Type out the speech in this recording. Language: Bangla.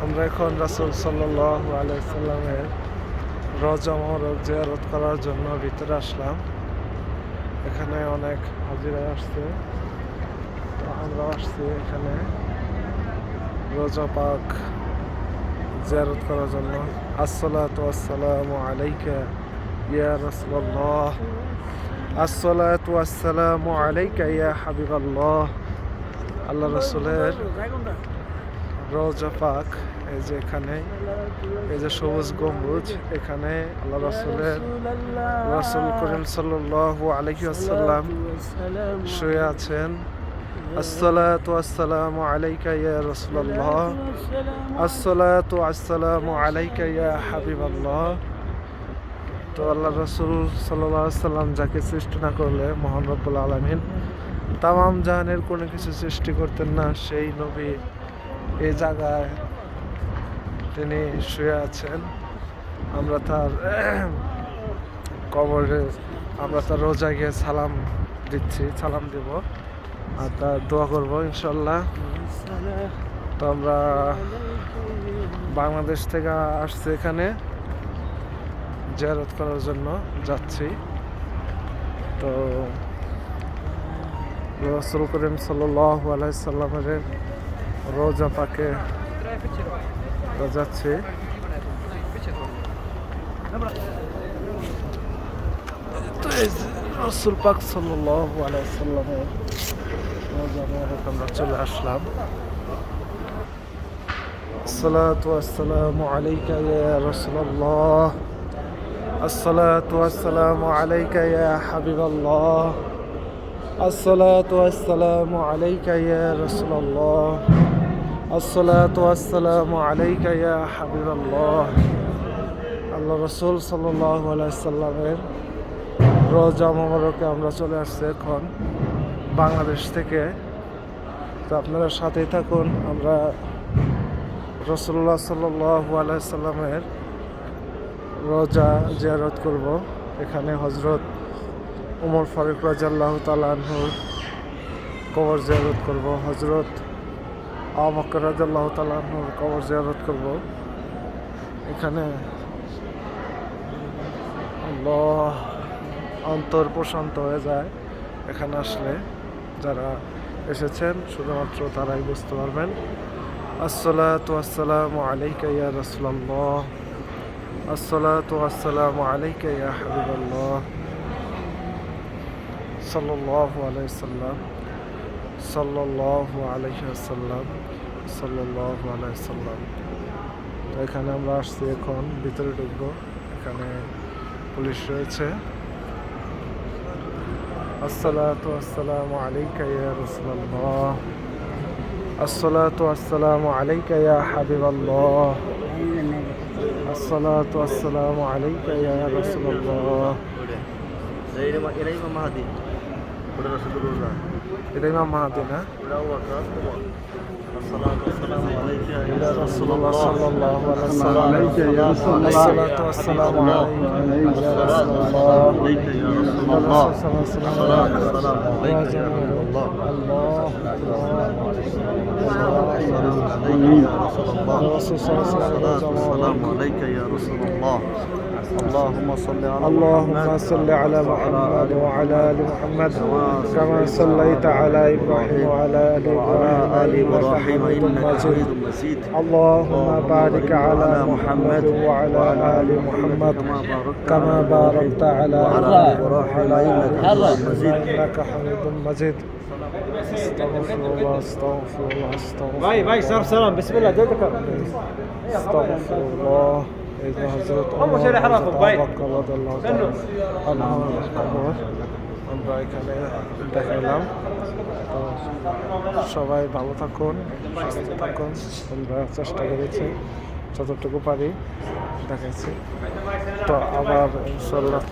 আমরা এখন রাসূল সাল্লাল্লাহু আলাইহি সাল্লামের রওজা মোবারক জিয়ারত করার জন্য ভিতরে আসলাম। এখানে অনেক হাজিরা আসছে, তো আমরা আসছি এখানে রওজা পাক জিয়ারত করার জন্য। আসসালাতু ওয়াসসালামু আলাইকা ইয়া রাসূলুল্লাহ, আসসালাতু ওয়াসসালামু আলাইকা ইয়া হাবিবাল্লাহ। আল্লাহ রাসূলের রওজা পাক, এই যে এখানে এই যে সবুজ গম্বুজ, এখানে আল্লাহ রাসূল করিম সাল্লাল্লাহু আলাইহি ওয়াসাল্লাম শুয়ে আছেন। আসসালাতু ওয়াসসালামু আলাইকা ইয়া রাসূলুল্লাহ, আসসালাতু ওয়াসসালামু আলাইকা ইয়া হাবিবাল্লাহ। তো আল্লাহ রাসূল সাল্লাল্লাহু আলাইহি ওয়াসাল্লাম যাকে সৃষ্টি না করলে মহান রব্বুল আলামিন তামাম জাহানের কোনো কিছু সৃষ্টি করতেন না, সেই নবী এই জায়গায় তিনি শুয়ে আছেন। আমরা তার কবরে, আমরা তার রোজা গিয়ে সালাম দিচ্ছি, সালাম দেব আর তার দোয়া করবো ইনশাল্লাহ। তো আমরা বাংলাদেশ থেকে আসছি, এখানে জিয়ারত করার জন্য যাচ্ছি। তো রাসূল করিম সাল্লাল্লাহু আলাইহি সাল্লামের রওজা পাকে যাচ্ছি। তো এই রাসূল পাক সাল্লাল্লাহু আলাইহি সাল্লামের রওজা মোবারক আমরা চলে আসলাম। আসসালাতু ওয়াসসালামু আলাইকা ইয়া রাসূলুল্লাহ, আসসালাতু ওয়াসসালামু আলাইকা ইয়া হাবিবাল্লাহ, আসসালাতু ওয়াসসালামু আলাইকা ইয়া রাসূলুল্লাহ, আসসালাতু ওয়াসসালামু আলাইকা ইয়া হাবিবাল্লাহ। আল্লাহ রাসূল সাল্লাল্লাহু আলাইহি সাল্লামের রওজা মোবারকে আমরা চলে আসছি এখন বাংলাদেশ থেকে। তো আপনারা সাথেই থাকুন, আমরা রাসূলুল্লাহ সাল্লাল্লাহু আলাইহি সাল্লামের রওজা জিয়ারত করব। এখানে হযরত ওমর ফারুক রাদিয়াল্লাহু তাআলা আনহুর কবর জিয়ারত করব, হযরত আবু বকর রাদিয়াল্লাহু তাআলা আনহুর কবর জিয়ারত করব। এখানে আল্লাহ, অন্তর প্রশান্ত হয়ে যায় এখানে আসলে। যারা এসেছেন শুধুমাত্র তারাই বুঝতে পারবেন। আসসালাতু ওয়াসসালামু আলাইকা ইয়া রাসূলুল্লাহ, আসসালাতু ওয়াসসালামু আলাইকা ইয়া হাবিবাল্লাহ সাল্লাল্লাহু আলাইহি সাল্লাম, সাল্লাল্লাহু আলাইহি ওয়াসাল্লাম, সাল্লাল্লাহু আলাইহি সাল্লাম। তো এখানে আমরা আসছি, এখন ভিতরে ঢুকবো। এখানে পুলিশ রয়েছে। আসসালাতু ওয়াসসালামু আলাইকা ইয়া রাসূলুল্লাহ, আসসালাতু ওয়াসসালামু আলাইকা ইয়া হাবিবাল্লাহ, আসসালাতু ওয়াসসালামু আলাইকা ইয়া রাসূলুল্লাহ। এটা ইমাম মাহাদি না? ইয়া রাসূলুল্লাহ সাল্লাল্লাহু আলাইহি ওয়াসাল্লাম, আসসালাতু ওয়াসসালামু আলাইকা ইয়া রাসূলুল্লাহ, اللهم صل على محمد وعلى آل محمد كما صليت على إبراهيم وعلى آل إبراهيم إنك حميد مجيد. اللهم بارك على محمد وعلى آل محمد كما باركت على إبراهيم إنك حميد مجيد. استغفر الله استغفر الله استغفر الله. ভাই স্যার সালাম বিসমিল্লাহ জয় দেখো। استغفر الله. এই যে হযরত ওমর রাদিয়াল্লাহু তাআলা আনহুর কবর আমরা এখানে দেখালাম। তো সবাই ভালো থাকুন, সুস্থ থাকুন। আমরা চেষ্টা করেছি যতটুকু পারি দেখাচ্ছি। তো আবার ইনশাআল্লাহ